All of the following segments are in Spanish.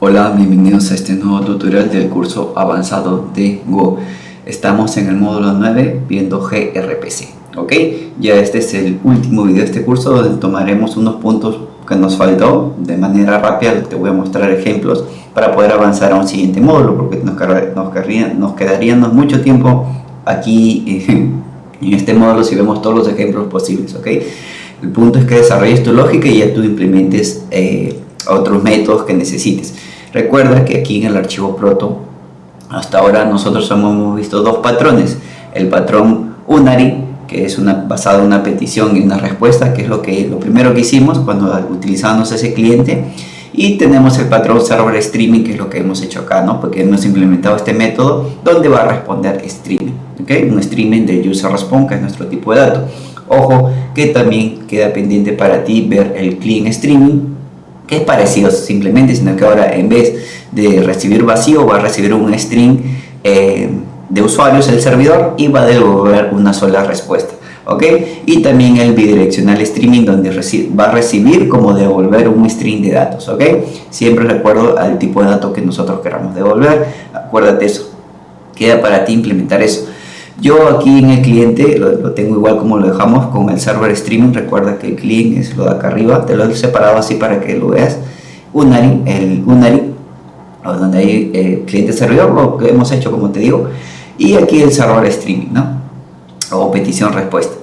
Hola, bienvenidos a este nuevo tutorial del curso avanzado de Go. Estamos en el módulo 9 viendo gRPC, ¿ok? Ya este es el último video de este curso donde tomaremos unos puntos que nos faltó. De manera rápida te voy a mostrar ejemplos para poder avanzar a un siguiente módulo, porque nos quedaríamos mucho tiempo aquí en este módulo si vemos todos los ejemplos posibles, ¿ok? El punto es que desarrolles tu lógica y ya tú implementes otros métodos que necesites. Recuerda que aquí en el archivo proto hasta ahora nosotros hemos visto dos patrones: el patrón unary, que es basado en una petición y una respuesta, que es lo primero que hicimos cuando utilizamos ese cliente, y tenemos el patrón server streaming, que es lo que hemos hecho acá, ¿no? Porque hemos implementado este método donde va a responder streaming, ¿ok? Un streaming del user response, que es nuestro tipo de dato. Ojo que también queda pendiente para ti ver el clean streaming, que es parecido simplemente, sino que ahora en vez de recibir vacío va a recibir un string de usuarios el servidor y va a devolver una sola respuesta, ¿ok? Y también el bidireccional streaming, donde va a recibir como devolver un string de datos, ¿ok? Siempre recuerdo al tipo de datos que nosotros queramos devolver. Acuérdate eso, queda para ti implementar eso. Yo aquí en el cliente lo tengo igual como lo dejamos con el server streaming. Recuerda que el client es lo de acá arriba, te lo he separado así para que lo veas. El unary, donde hay cliente servidor, lo que hemos hecho como te digo, y aquí el server streaming, ¿no? O petición respuesta.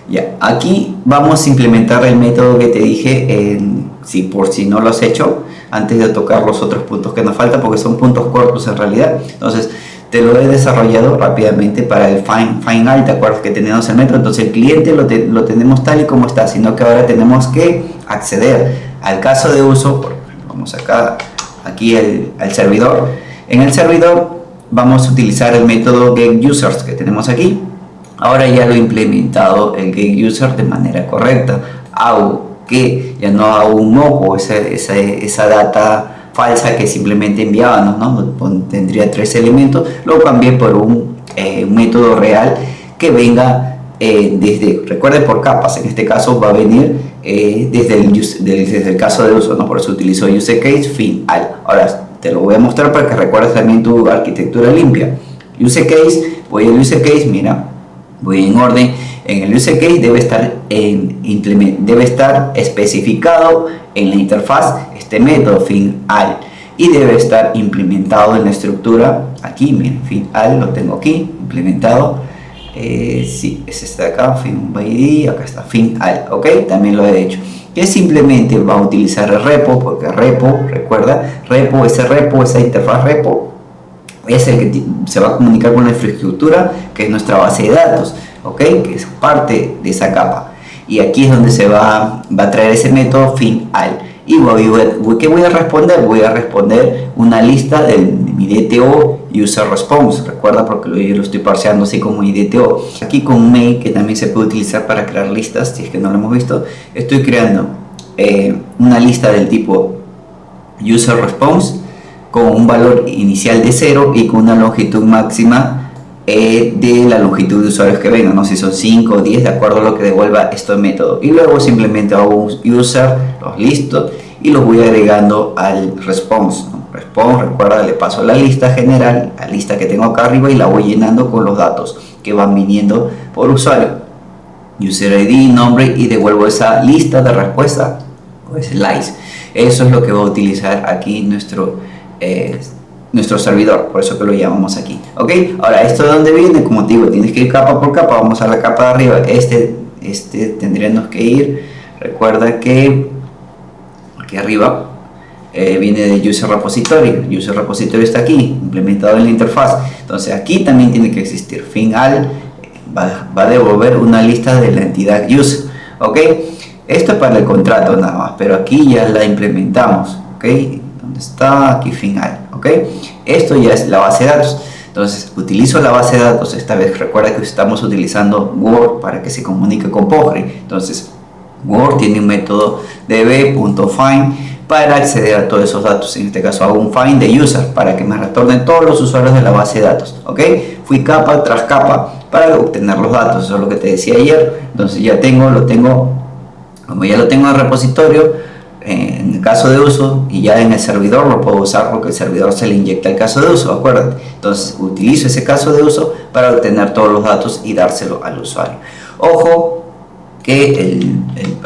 Ya, aquí vamos a implementar el método que te dije, por si no lo has hecho, antes de tocar los otros puntos que nos faltan, porque son puntos cortos en realidad. Entonces te lo he desarrollado rápidamente para el find all. ¿Te acuerdas que tenemos el método? Entonces el cliente lo tenemos tal y como está, sino que ahora tenemos que acceder al caso de uso. Vamos aquí al servidor. En el servidor vamos a utilizar el método getUsers que tenemos aquí. Ahora ya lo he implementado el getUser de manera correcta. Hago que ya no hago un mojo, esa data falsa que simplemente enviábamos, ¿no? Tendría 3 elementos, lo cambié por un método real que venga recuerde, por capas. En este caso va a venir desde el caso de uso, ¿no? Por eso utilizo useCase find all. Ahora te lo voy a mostrar para que recuerdes también tu arquitectura limpia. useCase, voy al useCase, mira, voy en orden. En el useCase debe estar especificado en la interfaz este método find all, y debe estar implementado en la estructura aquí. Miren, find all lo tengo aquí implementado. Sí, es este de acá, find by id, acá está find all, ok, también lo he hecho. Que simplemente va a utilizar el repo, porque recuerda, esa interfaz repo es el que se va a comunicar con la infraestructura, que es nuestra base de datos, ok, que es parte de esa capa. Y aquí es donde se va a traer ese método find all. Y ¿qué voy a responder? Voy a responder una lista de mi DTO user response. Recuerda, porque yo lo estoy parseando así como IDTO. Aquí con main, que también se puede utilizar para crear listas, si es que no lo hemos visto, estoy creando una lista del tipo user response con un valor inicial de 0 y con una longitud máxima de la longitud de usuarios que vengan, no sé si son 5 o 10, de acuerdo a lo que devuelva este método. Y luego simplemente hago un user, los listo y los voy agregando al response, ¿no? Response, recuerda, le paso la lista general, la lista que tengo acá arriba, y la voy llenando con los datos que van viniendo por usuario, user ID, nombre, y devuelvo esa lista de respuesta, pues slice. Eso es lo que va a utilizar aquí nuestro servidor, por eso que lo llamamos aquí, ok. Ahora, ¿esto de dónde viene? Como te digo, tienes que ir capa por capa. Vamos a la capa de arriba. Tendríamos que ir, recuerda que aquí arriba viene de user repository. User repository está aquí implementado en la interfaz. Entonces aquí también tiene que existir find all, va a devolver una lista de la entidad user, ok. Esto es para el contrato nada más, pero aquí ya la implementamos, ok. ¿Dónde está? Aquí find all, ok. Esto ya es la base de datos. Entonces utilizo la base de datos. Esta vez recuerda que estamos utilizando Word para que se comunique con Postgre. Entonces Word tiene un método db.find para acceder a todos esos datos. En este caso hago un find de user para que me retornen todos los usuarios de la base de datos, ok. Fui capa tras capa para obtener los datos. Eso es lo que te decía ayer. Entonces ya lo tengo, como ya lo tengo en el repositorio, en el caso de uso, y ya en el servidor lo puedo usar porque el servidor se le inyecta el caso de uso, acuérdate. Entonces utilizo ese caso de uso para obtener todos los datos y dárselo al usuario. Ojo que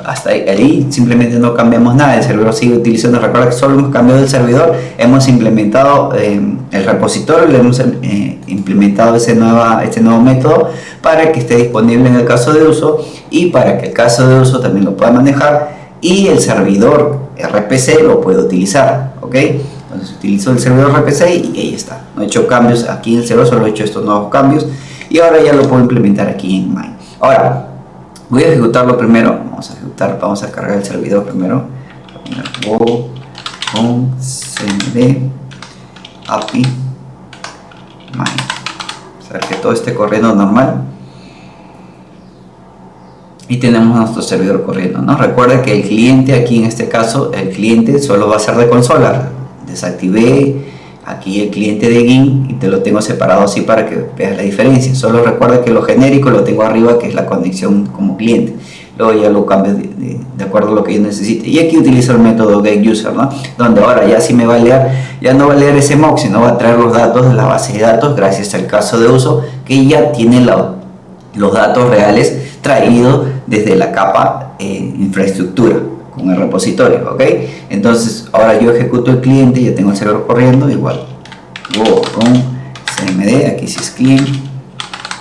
hasta ahí simplemente no cambiamos nada, el servidor sigue utilizando. Recuerda que solo hemos cambiado el servidor, hemos implementado el repositorio, le hemos implementado este nuevo método para que esté disponible en el caso de uso y para que el caso de uso también lo pueda manejar y el servidor RPC lo puede utilizar, ¿ok? Entonces utilizo el servidor RPC y ahí está. No he hecho cambios aquí en el servidor, solo he hecho estos nuevos cambios y ahora ya lo puedo implementar aquí en Mine. Ahora voy a ejecutarlo primero. Vamos a cargar el servidor primero. Go con cmd api Mine. O sea, que todo esté corriendo normal. Y tenemos nuestro servidor corriendo, ¿no? Recuerda que el cliente, aquí en este caso, el cliente solo va a ser de consola. Desactivé aquí el cliente de GIMP y te lo tengo separado así para que veas la diferencia. Solo recuerda que lo genérico lo tengo arriba, que es la conexión como cliente. Luego ya lo cambio de acuerdo a lo que yo necesite. Y aquí utilizo el método getUser, ¿no? Donde ahora ya sí me va a leer, ya no va a leer ese mock, sino va a traer los datos de la base de datos gracias al caso de uso que ya tiene los datos reales traídos desde la capa infraestructura con el repositorio, ¿ok? Entonces ahora yo ejecuto el cliente, ya tengo el servidor corriendo, igual go con cmd, aquí sí es client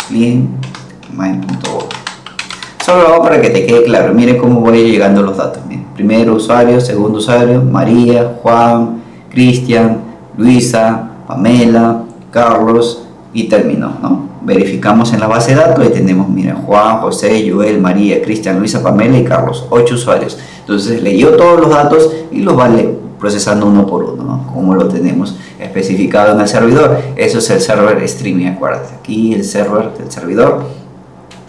mine.org. Solo lo hago para que te quede claro. Mire cómo voy llegando los datos. Miren, primero usuario, segundo usuario, María, Juan, Cristian, Luisa, Pamela, Carlos y terminó, ¿no? Verificamos en la base de datos y tenemos, miren, Juan, José, Joel, María, Cristian, Luisa, Pamela y Carlos, 8 usuarios. Entonces leyó todos los datos y los va procesando uno por uno, ¿no? Como lo tenemos especificado en el servidor. Eso es el server streaming, acuérdate. Aquí el server del servidor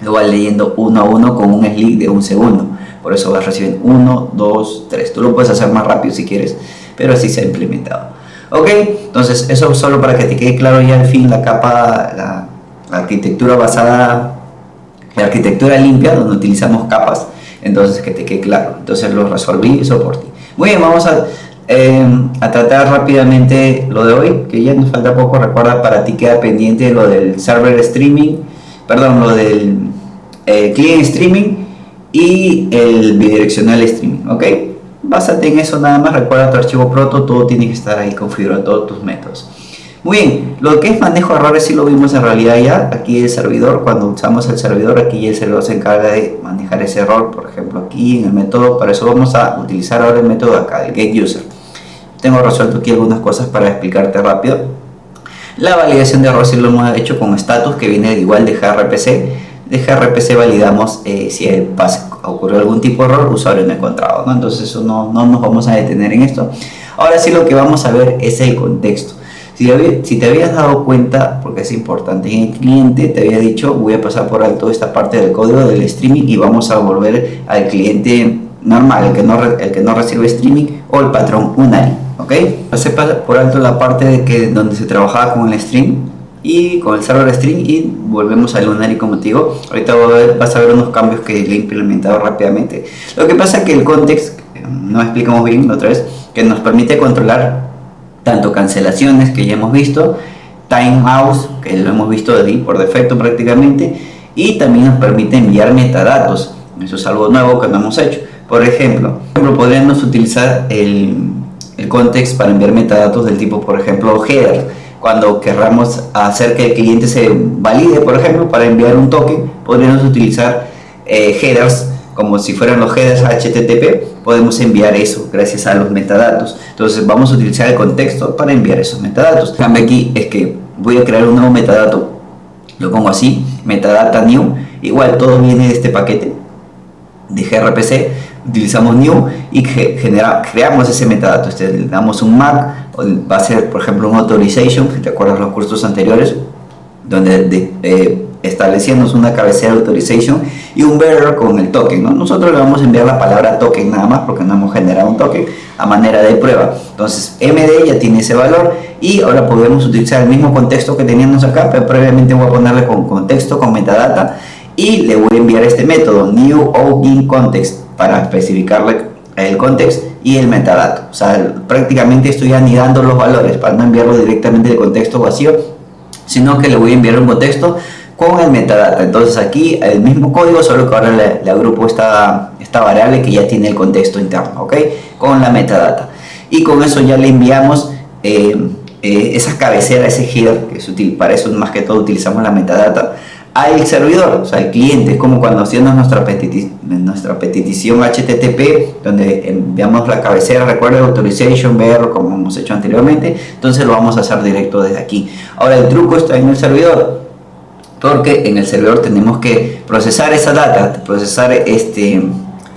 lo va leyendo uno a uno con un sleep de 1 segundo. Por eso vas a recibir 1, 2, 3. Tú lo puedes hacer más rápido si quieres, pero así se ha implementado. Ok, entonces eso solo para que te quede claro ya al fin la capa, la arquitectura basada, la arquitectura limpia, donde utilizamos capas. Entonces que te quede claro. Entonces lo resolví eso por ti. Muy bien, vamos a tratar rápidamente lo de hoy, que ya nos falta poco. Recuerda, para ti queda pendiente lo del server streaming, perdón, lo del client streaming y el bidireccional streaming, ¿ok? Básate en eso nada más. Recuerda tu archivo proto, todo tiene que estar ahí configurado, todos tus métodos. Muy bien, lo que es manejo de errores sí lo vimos en realidad ya. Aquí el servidor, cuando usamos el servidor, aquí el servidor se encarga de manejar ese error. Por ejemplo, aquí en el método, para eso vamos a utilizar ahora el método de acá, el getUser. Tengo resuelto aquí algunas cosas para explicarte rápido. La validación de error sí lo hemos hecho con status, que viene igual de gRPC. De gRPC validamos si ocurrió algún tipo de error, usuario no encontrado, ¿no? Entonces eso no nos vamos a detener en esto. Ahora sí lo que vamos a ver es el contexto. Si te habías dado cuenta, porque es importante, en el cliente te había dicho, voy a pasar por alto esta parte del código del streaming y vamos a volver al cliente normal, el que no recibe streaming, o el patrón unary, ¿ok? Pasé por alto la parte de donde se trabajaba con el stream y con el server stream y volvemos al unary, como te digo. Ahorita vas a ver unos cambios que le he implementado rápidamente. Lo que pasa es que el context, no explicamos bien otra vez, que nos permite controlar tanto cancelaciones, que ya hemos visto, timeouts, que lo hemos visto ahí por defecto prácticamente, y también nos permite enviar metadatos. Eso es algo nuevo que no hemos hecho. Por ejemplo, podríamos utilizar el context para enviar metadatos del tipo, por ejemplo, header. Cuando querramos hacer que el cliente se valide, por ejemplo, para enviar un token, podríamos utilizar headers, como si fueran los headers HTTP. Podemos enviar eso gracias a los metadatos. Entonces vamos a utilizar el contexto para enviar esos metadatos. El cambio aquí es que voy a crear un nuevo metadato, lo pongo así, metadata new, igual todo viene de este paquete de gRPC. Utilizamos new y creamos ese metadato. Le damos un MAC, va a ser por ejemplo un authorization, si te acuerdas los cursos anteriores, donde establecíamos una cabecera de authorization y un bearer con el token, ¿no? Nosotros le vamos a enviar la palabra token nada más, porque no hemos generado un token a manera de prueba. Entonces MD ya tiene ese valor y ahora podemos utilizar el mismo contexto que teníamos acá, pero previamente voy a ponerle con contexto, con metadata, y le voy a enviar este método new context para especificarle el context y el metadato. O sea, prácticamente estoy anidando los valores para no enviarlo directamente del contexto vacío, sino que le voy a enviar un contexto con el metadata. Entonces aquí el mismo código, solo que ahora le agrupo esta variable que ya tiene el contexto interno, ¿ok? Con la metadata. Y con eso ya le enviamos esa cabecera, ese header, que es útil. Para eso más que todo utilizamos la metadata, al servidor, o sea, al cliente. Es como cuando hacemos nuestra petición HTTP, donde enviamos la cabecera, recuerda, authorization, ver, como hemos hecho anteriormente. Entonces lo vamos a hacer directo desde aquí. Ahora el truco está en el servidor, porque en el servidor tenemos que procesar esa data, procesar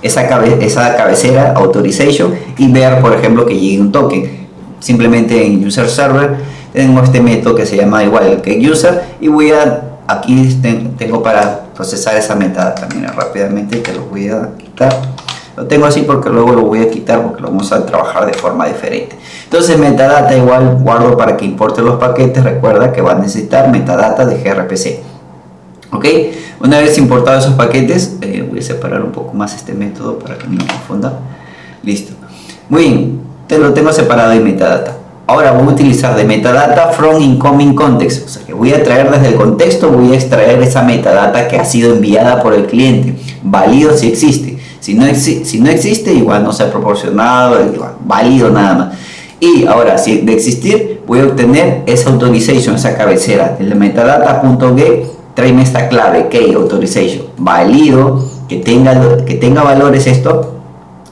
esa cabecera, authorization, y ver, por ejemplo, que llegue un token. Simplemente en user server tenemos este método que se llama igual que user, y aquí tengo para procesar esa metadata. Mira, rápidamente te lo voy a quitar. Lo tengo así porque luego lo voy a quitar, porque lo vamos a trabajar de forma diferente. Entonces metadata igual guardo para que importe los paquetes. Recuerda que va a necesitar metadata de gRPC. Ok, una vez importados esos paquetes, voy a separar un poco más este método para que no me confunda. Listo, muy bien, lo tengo separado en metadata. Ahora voy a utilizar de metadata from incoming context, o sea que voy a traer desde el contexto, voy a extraer esa metadata que ha sido enviada por el cliente, válido si existe. Si no existe, igual no se ha proporcionado, igual, válido nada más. Y ahora, si de existir, voy a obtener esa authorization, esa cabecera del metadata.get. Tráeme esta clave, key authorization, válido, que tenga valores esto.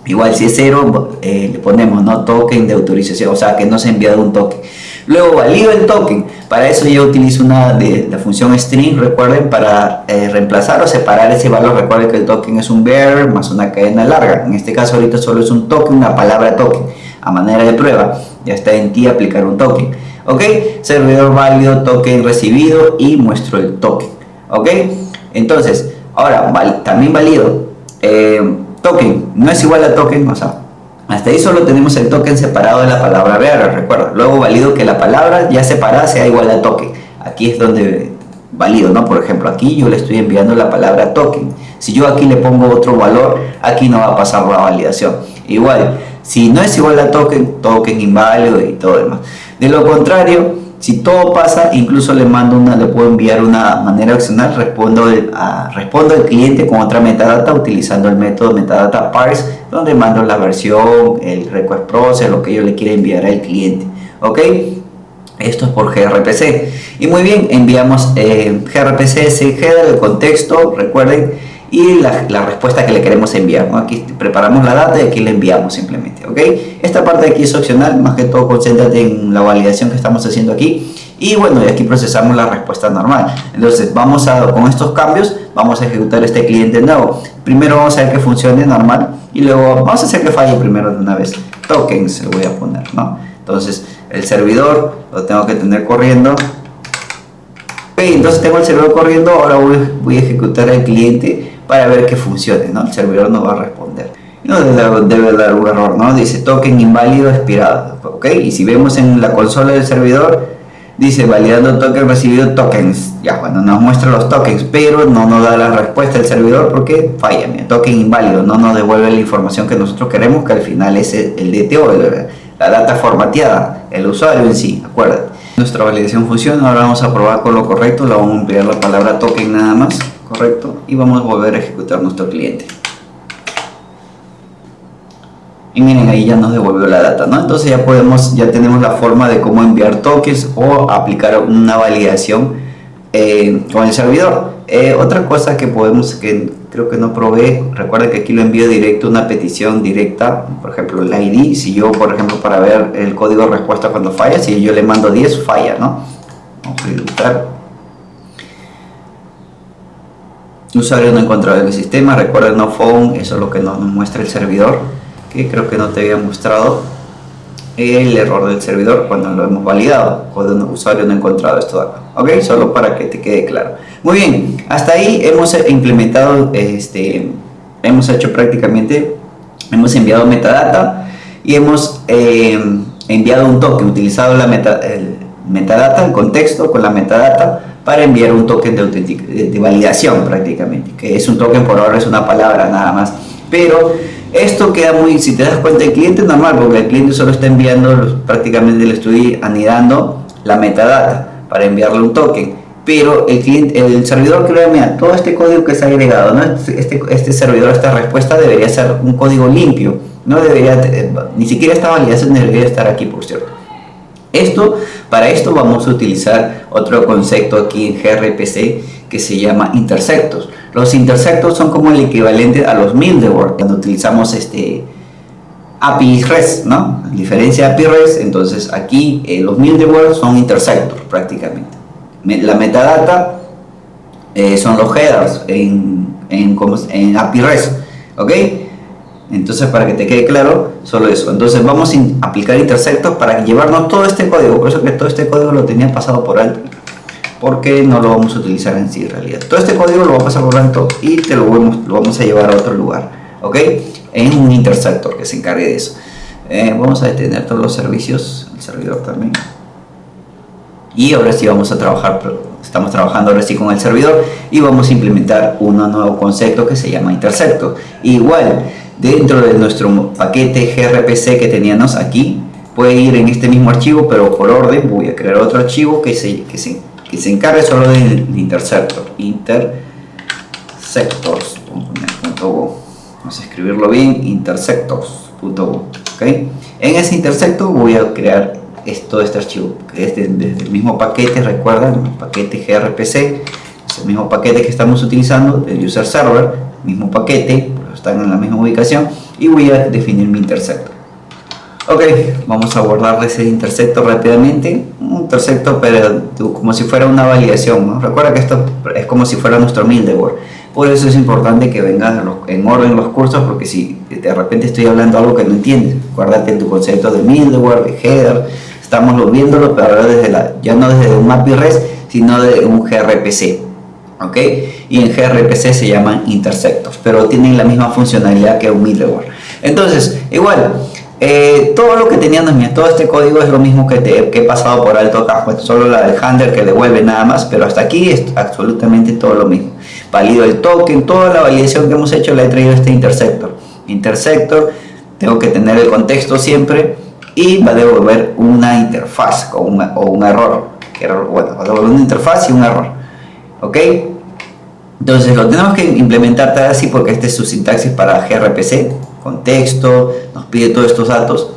Igual si es 0, le ponemos no token de autorización, o sea que no se ha enviado un token. Luego valido el token. Para eso yo utilizo la función string, recuerden, para reemplazar o separar ese valor. Recuerden que el token es un bearer más una cadena larga. En este caso ahorita solo es un token, una palabra token. A manera de prueba, ya está en ti aplicar un token. Ok, servidor válido, token recibido, y muestro el token. Ok, entonces ahora también valido token no es igual a token, o sea, hasta ahí solo tenemos el token separado de la palabra bearer, recuerda. Luego valido que la palabra ya separada sea igual a token. Aquí es donde valido, ¿no? Por ejemplo, aquí yo le estoy enviando la palabra token. Si yo aquí le pongo otro valor, aquí no va a pasar la validación. Igual, si no es igual a token, token inválido y todo demás. De lo contrario, si todo pasa, incluso le puedo enviar una manera opcional, respondo al cliente con otra metadata utilizando el método metadata parse, donde mando la versión, el request process, lo que yo le quiera enviar al cliente. Ok, esto es por gRPC. Y muy bien, enviamos gRPC, ese header, el contexto, recuerden, y la respuesta que le queremos enviar, ¿no? Aquí preparamos la data y aquí le enviamos simplemente, ¿ok? Esta parte de aquí es opcional, más que todo concéntrate en la validación que estamos haciendo aquí. Y bueno, y aquí procesamos la respuesta normal. Entonces con estos cambios vamos a ejecutar este cliente nuevo. Primero vamos a ver que funcione normal y luego vamos a hacer que falle primero de una vez. Tokens le voy a poner, ¿no? Entonces el servidor lo tengo que tener corriendo. Ok, entonces tengo el servidor corriendo, ahora voy a ejecutar el cliente para ver que funcione, ¿no? El servidor no va a responder. No debe dar un error, ¿no? Dice token inválido expirado, ¿ok? Y si vemos en la consola del servidor, dice validando token recibido tokens. Ya, bueno, nos muestra los tokens, pero no nos da la respuesta del servidor porque falla. Mira, token inválido, no nos devuelve la información que nosotros queremos, que al final es el DTO, la data formateada, el usuario en sí, acuérdate. Nuestra validación funciona, ahora vamos a probar con lo correcto, le vamos a emplear la palabra token nada más, correcto, y vamos a volver a ejecutar nuestro cliente. Y miren, ahí ya nos devolvió la data, ¿no? Entonces ya tenemos la forma de cómo enviar tokens o aplicar una validación con el servidor. Otra cosa que creo que no probé, recuerda que aquí lo envío directo, una petición directa, por ejemplo el ID. Si yo, por ejemplo, para ver el código de respuesta cuando falla, si yo le mando 10, falla, ¿no? Vamos a ejecutar. Usuario no encontrado en el sistema, recuerda no found, eso es lo que nos muestra el servidor, que creo que no te había mostrado el error del servidor cuando lo hemos validado, cuando un usuario no encontrado esto de acá, ok, solo para que te quede claro. Muy bien, hasta ahí hemos implementado, hemos hecho prácticamente, hemos enviado metadata y hemos enviado un token, utilizado el metadata, el contexto con la metadata para enviar un token de validación prácticamente, que es un token, por ahora es una palabra nada más, pero Esto queda muy, si te das cuenta, el cliente normal, porque el cliente solo está enviando, prácticamente le estoy anidando la metadata para enviarle un token, pero el cliente, el servidor que lo mira, todo este código que se ha agregado, ¿no? Este servidor, esta respuesta debería ser un código limpio, no debería, ni siquiera esta validación debería estar aquí, por cierto. Para esto vamos a utilizar otro concepto aquí en gRPC que se llama intersectos. Los intersectos son como el equivalente a los middleware cuando utilizamos API REST, ¿no? A diferencia de API REST, entonces aquí los middleware son intersectos prácticamente. La metadata son los headers en API REST, ¿ok? Entonces, para que te quede claro, solo eso. Entonces vamos a aplicar intersectos para llevarnos todo este código. Por eso que todo este código lo tenía pasado por alto, porque no lo vamos a utilizar en sí en realidad. Todo este código lo vamos a pasar por alto y lo vamos a llevar a otro lugar, ¿ok? En un intersector que se encargue de eso. Vamos a detener todos los servicios, el servidor también. Y ahora sí vamos a trabajar, estamos trabajando ahora sí con el servidor y vamos a implementar un nuevo concepto que se llama intersecto. Igual, dentro de nuestro paquete gRPC que teníamos aquí, puede ir en este mismo archivo, pero por orden. Voy a crear otro archivo que se encargue solo del intersector. Intersectors.go. Vamos a escribirlo bien, intersectors.go. ¿Okay? En ese intersector voy a crear todo este archivo, que es desde el mismo paquete. Recuerden, el paquete gRPC es el mismo paquete que estamos utilizando del user server, mismo paquete, están en la misma ubicación, y voy a definir mi intersector. Ok, vamos a guardar ese intersector rápidamente. Un intersector, pero como si fuera una validación, ¿no? Recuerda que esto es como si fuera nuestro middleware. Por eso es importante que vengan en orden los cursos, porque si de repente estoy hablando algo que no entiendes, acuérdate en tu concepto de middleware, de header. Estamos viéndolo, pero ahora ya no desde un API REST, sino de un gRPC. ¿Ok? Y en gRPC se llaman intersectos, pero tienen la misma funcionalidad que un middleware. Entonces, igual, todo lo que teníamos, todo este código es lo mismo que he pasado por alto acá, pues solo la del handler que devuelve nada más, pero hasta aquí es absolutamente todo lo mismo. Valido el token, toda la validación que hemos hecho la he traído a este intersector. Intersector, tengo que tener el contexto siempre y va a devolver una interfaz o un error. Bueno, va a devolver una interfaz y un error. ¿Ok? Entonces lo tenemos que implementar tal así porque este es su sintaxis para gRPC, contexto, nos pide todos estos datos.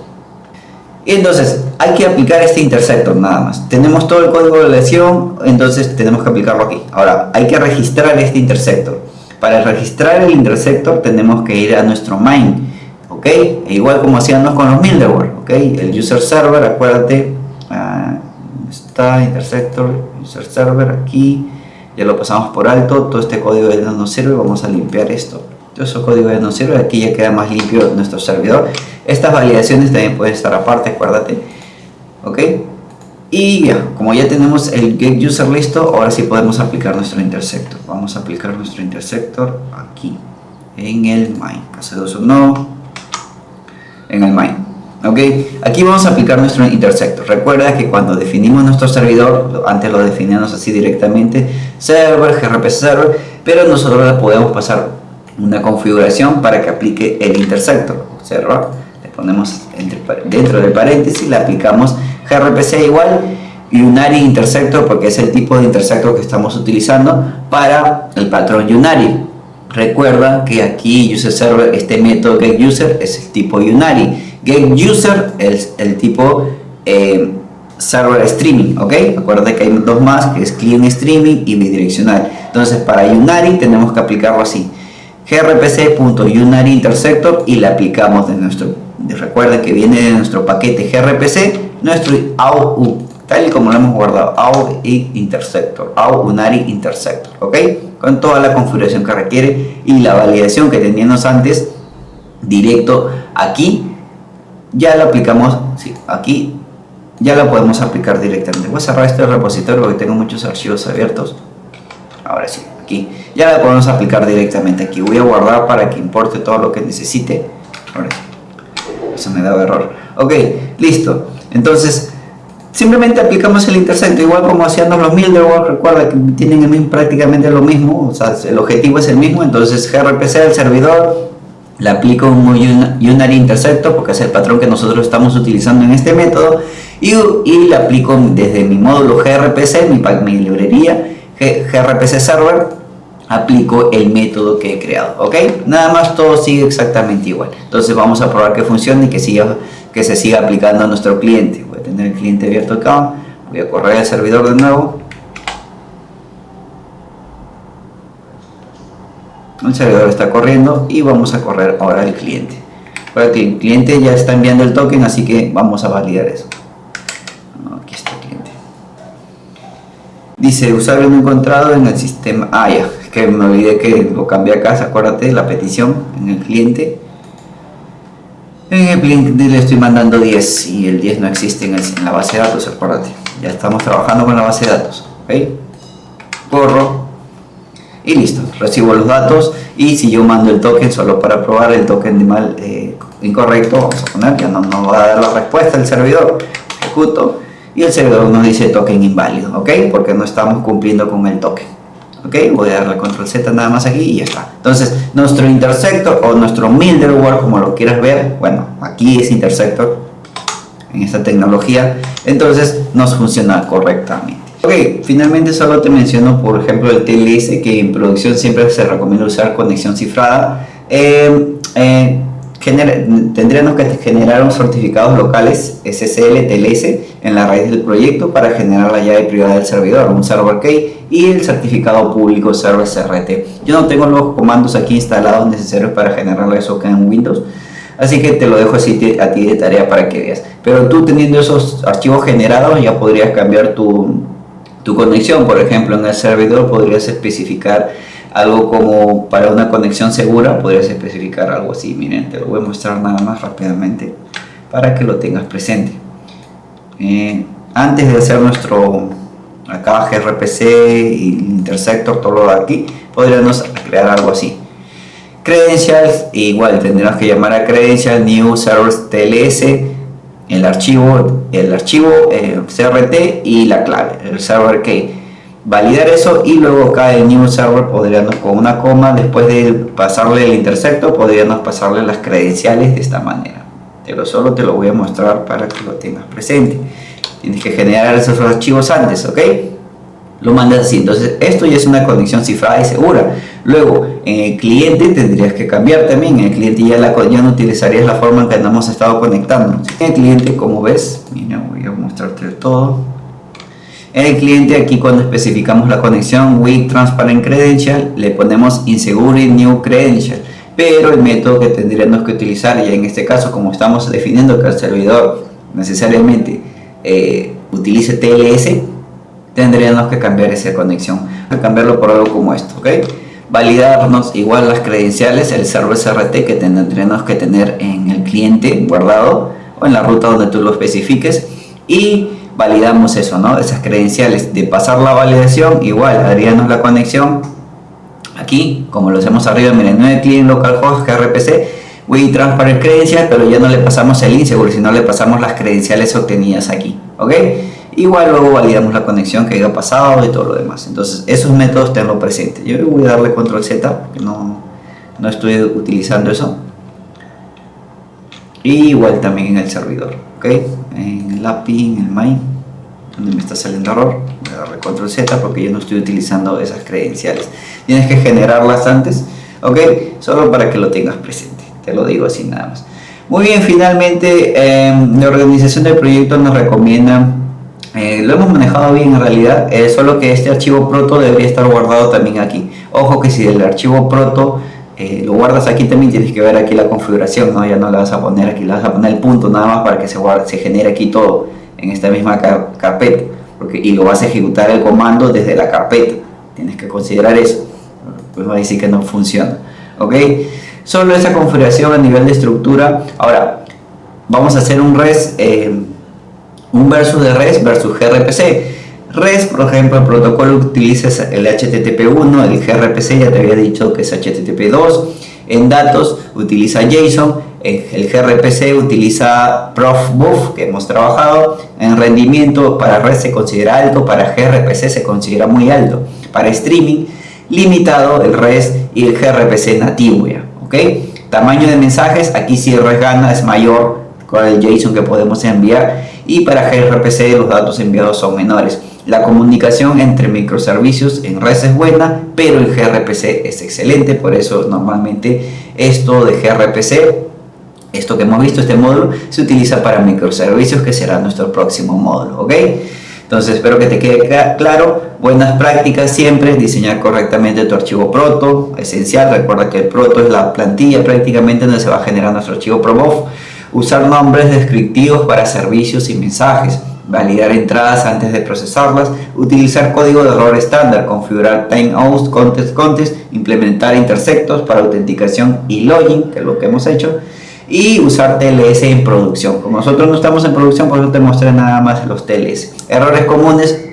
Y entonces hay que aplicar este intersector nada más. Tenemos todo el código de lección, entonces tenemos que aplicarlo aquí. Ahora hay que registrar este intersector. Para registrar el intersector tenemos que ir a nuestro main, ¿ok? E igual como hacíamos con los middleware, ¿ok? El user server, acuérdate, está intersector, user server aquí. Ya lo pasamos por alto, todo este código ya no nos sirve, vamos a limpiar esto. Todo ese código ya no sirve, aquí ya queda más limpio nuestro servidor. Estas validaciones también pueden estar aparte, acuérdate. ¿Ok? Y ya, como ya tenemos el getUser listo, ahora sí podemos aplicar nuestro intersector. Vamos a aplicar nuestro intersector aquí, en el main. Caso de uso no, en el main. ¿Ok? Aquí vamos a aplicar nuestro intersector. Recuerda que cuando definimos nuestro servidor, antes lo definíamos así directamente, server, gRPC server, pero nosotros le podemos pasar una configuración para que aplique el intersector. Observa, le ponemos dentro del paréntesis, le aplicamos gRPC igual unary intersector, porque es el tipo de intersector que estamos utilizando para el patrón unary. Recuerda que aquí user server, este método getUser es el tipo unary. GetUser es el tipo server streaming, ¿ok? Acuérdate que hay dos más, que es client streaming y bidireccional. Entonces para unary tenemos que aplicarlo así, grpc.unary intersector, y le aplicamos recuerda que viene de nuestro paquete gRPC, nuestro AU, tal y como lo hemos guardado, AU intersector, AU unary intersector, ¿ok? Con toda la configuración que requiere y la validación que teníamos antes, directo aquí. Ya lo aplicamos, sí, aquí ya lo podemos aplicar directamente. Voy a cerrar este repositorio porque tengo muchos archivos abiertos. Ahora sí, aquí ya lo podemos aplicar directamente aquí. Voy a guardar para que importe todo lo que necesite. Ahora sí, eso me daba error. Ok, listo. Entonces simplemente aplicamos el intersector igual como hacíamos los middleware. Recuerda que tienen prácticamente lo mismo, o sea, el objetivo es el mismo. Entonces gRPC, el servidor, le aplico un unary intersector porque es el patrón que nosotros estamos utilizando en este método, y le aplico desde mi módulo gRPC, mi librería gRPC server, aplico el método que he creado, ¿ok? Nada más, todo sigue exactamente igual. Entonces vamos a probar que funcione y que se siga aplicando a nuestro cliente. Voy a tener el cliente abierto acá, voy a correr el servidor de nuevo. El servidor está corriendo y vamos a correr ahora el cliente. Ahora que el cliente ya está enviando el token, así que vamos a validar eso. Aquí está el cliente. Dice usuario no encontrado en el sistema. Ah, ya, es que me olvidé que lo cambié acá. Acuérdate, la petición en el cliente. En el cliente le estoy mandando 10 y el 10 no existe en la base de datos. Acuérdate, ya estamos trabajando con la base de datos. ¿Ok? Corro. Y listo, recibo los datos, y si yo mando el token solo para probar el token incorrecto, vamos a poner, ya no nos va a dar la respuesta el servidor, ejecuto y el servidor nos dice token inválido, ¿ok? Porque no estamos cumpliendo con el token, ¿ok? Voy a darle control Z nada más aquí y ya está. Entonces nuestro intersector o nuestro middleware, como lo quieras ver, bueno, aquí es intersector en esta tecnología, entonces nos funciona correctamente. Ok, finalmente solo te menciono por ejemplo el TLS, que en producción siempre se recomienda usar conexión cifrada. Tendríamos que generar unos certificados locales SSL TLS en la raíz del proyecto para generar la llave privada del servidor, un server key, y el certificado público server CRT. Yo no tengo los comandos aquí instalados necesarios para generar eso acá en Windows, así que te lo dejo así a ti de tarea para que veas. Pero tú teniendo esos archivos generados ya podrías cambiar tu conexión. Por ejemplo, en el servidor podrías especificar algo como para una conexión segura, podrías especificar algo así. Miren, te lo voy a mostrar nada más rápidamente para que lo tengas presente. Antes de hacer nuestro acá gRPC y intersector, todo lo de aquí, podríamos crear algo así. Credentials, igual tendremos que llamar a credential new servers TLS, el archivo CRT y la clave, el server key. Validar eso, y luego acá el new server podríamos con una coma, después de pasarle el intersector, podríamos pasarle las credenciales de esta manera. Solo te lo voy a mostrar para que lo tengas presente. Tienes que generar esos archivos antes, ¿ok? Lo mandas así. Entonces esto ya es una conexión cifrada y segura. Luego en el cliente tendrías que cambiar también. En el cliente ya no utilizarías la forma en que nos hemos estado conectando. En el cliente, como ves, mira, voy a mostrarte todo. En el cliente, aquí cuando especificamos la conexión with transparent credential, le ponemos insecure new credential. Pero el método que tendríamos que utilizar, y en este caso como estamos definiendo que el servidor necesariamente utilice TLS, tendríamos que cambiar esa conexión, cambiarlo por algo como esto, ¿ok? Validarnos igual las credenciales, el server CRT que tendríamos que tener en el cliente guardado o en la ruta donde tú lo especifiques, y validamos eso, ¿no? Esas credenciales. De pasar la validación, igual haríamos la conexión aquí, como lo hacemos arriba, miren, 9 client localhost gRPC with transparent credential, pero ya no le pasamos el insecure, sino le pasamos las credenciales obtenidas aquí, ¿ok? Igual luego validamos la conexión que haya pasado y todo lo demás. Entonces esos métodos tenlo presente. Yo voy a darle control Z porque no estoy utilizando eso. Y igual también en el servidor, ¿ok? En el API, en el main, donde me está saliendo error, voy a darle control Z porque yo no estoy utilizando esas credenciales. Tienes que generarlas antes, ¿ok? Solo para que lo tengas presente. Te lo digo así nada más. Muy bien, finalmente la organización del proyecto nos recomienda, lo hemos manejado bien en realidad, solo que este archivo proto debería estar guardado también aquí. Ojo que si el archivo proto lo guardas aquí, también tienes que ver aquí la configuración, ¿no? Ya no la vas a poner aquí, le vas a poner el punto nada más para que se genere aquí todo en esta misma carpeta, y lo vas a ejecutar el comando desde la carpeta. Tienes que considerar eso, pues va a decir que no funciona, ¿ok? Solo esa configuración a nivel de estructura. Ahora vamos a hacer un versus de REST versus gRPC. REST, por ejemplo, el protocolo utiliza el HTTP1, el gRPC ya te había dicho que es HTTP2. En datos utiliza JSON, el gRPC utiliza Profbuf, que hemos trabajado. En rendimiento para REST se considera alto, para gRPC se considera muy alto. Para streaming, limitado el REST y el gRPC nativo ya, ¿ok? Tamaño de mensajes, aquí si res gana es mayor con el JSON que podemos enviar, y para gRPC los datos enviados son menores. La comunicación entre microservicios en res es buena, pero el gRPC es excelente. Por eso normalmente esto de gRPC, esto que hemos visto, este módulo, se utiliza para microservicios, que será nuestro próximo módulo, ¿ok? Entonces espero que te quede claro. Buenas prácticas siempre, diseñar correctamente tu archivo proto, esencial. Recuerda que el proto es la plantilla prácticamente donde se va a generar nuestro archivo promof. Usar nombres descriptivos para servicios y mensajes, validar entradas antes de procesarlas, utilizar código de error estándar, configurar timeouts, context, implementar intersectos para autenticación y login, que es lo que hemos hecho, y usar TLS en producción. Como nosotros no estamos en producción, por eso te mostré nada más los TLS. Errores comunes: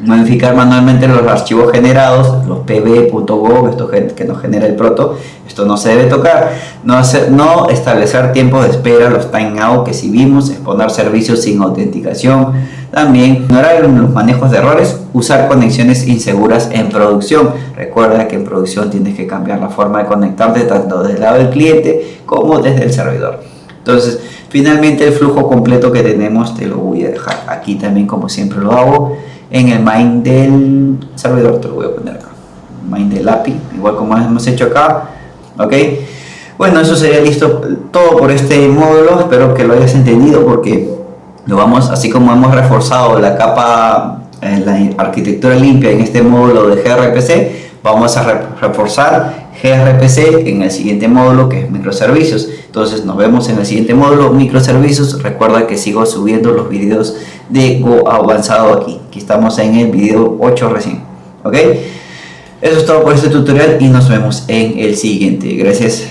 modificar manualmente los archivos generados, los pb.gov, esto que nos genera el proto, esto no se debe tocar. No establecer tiempos de espera, los timeout que si vimos, exponer servicios sin autenticación. También ignorar los manejos de errores, usar conexiones inseguras en producción. Recuerda que en producción tienes que cambiar la forma de conectarte tanto desde el lado del cliente como desde el servidor. Entonces, finalmente el flujo completo que tenemos te lo voy a dejar aquí también, como siempre lo hago, en el main del servidor. Te lo voy a poner acá, main del API, igual como hemos hecho acá, ok. Bueno, eso sería listo todo por este módulo. Espero que lo hayas entendido, porque lo vamos, así como hemos reforzado la capa, la arquitectura limpia en este módulo de gRPC, vamos a reforzar gRPC en el siguiente módulo, que es microservicios. Entonces nos vemos en el siguiente módulo, microservicios. Recuerda que sigo subiendo los videos de Go avanzado aquí estamos en el video 8 recién, ok. Eso es todo por este tutorial y nos vemos en el siguiente. Gracias.